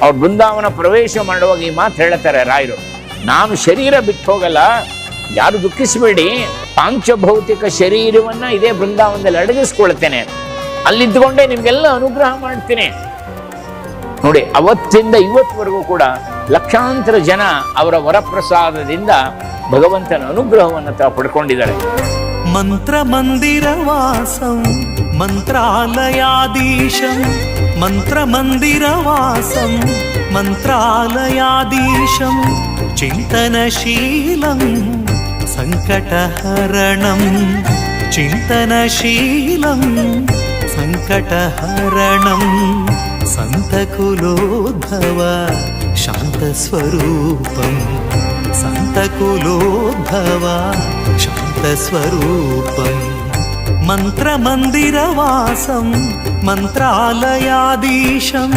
ಅವ್ರು ಬೃಂದಾವನ ಪ್ರವೇಶ ಮಾಡುವಾಗ ಈ ಮಾತು ಹೇಳ್ತಾರೆ ರಾಯರು, ನಾನು ಶರೀರ ಬಿಟ್ಟು ಹೋಗಲ್ಲ, ಯಾರು ದುಃಖಿಸಬೇಡಿ, ಪಾಂಚಭೌತಿಕ ಶರೀರವನ್ನ ಇದೇ ಬೃಂದಾವನದಲ್ಲಿ ಅಡಗಿಸ್ಕೊಳ್ತೇನೆ, ಅಲ್ಲಿದ್ದುಕೊಂಡೇ ನಿಮ್ಗೆಲ್ಲ ಅನುಗ್ರಹ ಮಾಡ್ತೀನಿ. ನೋಡಿ, ಅವತ್ತಿಂದ ಇವತ್ತುವರೆಗೂ ಕೂಡ ಲಕ್ಷಾಂತರ ಜನ ಅವರ ವರಪ್ರಸಾದದಿಂದ ಭಗವಂತನ ಅನುಗ್ರಹವನ್ನು ಪಡ್ಕೊಂಡಿದ್ದಾರೆ. ಮಂತ್ರ ಮಂದಿರ ವಾಸಂ ಮಂತ್ರಾಲಯಾಧೀಶಂ, ಮಂತ್ರ ಮಂದಿರ ವಾಸಂ ಮಂತ್ರಾಲಯಾಧೀಶಂ, ಚಿಂತನಶೀಲಂ ಸಂಕಟಹರಣಂ, ಚಿಂತನಶೀಲಂ ಸಂಕಟಹರಣಂ, ಸಂತಕುಲೋದ್ಭವ ಶಾಂತಸ್ವರೂಪಂ, ಸಂತಕುಲೋದ್ಭವ ಶಾಂತಸ್ವರೂಪಂ, ಮಂತ್ರಮಂದಿರವಾಸಂ ಮಂತ್ರಾಲಯಾಧೀಶಂ.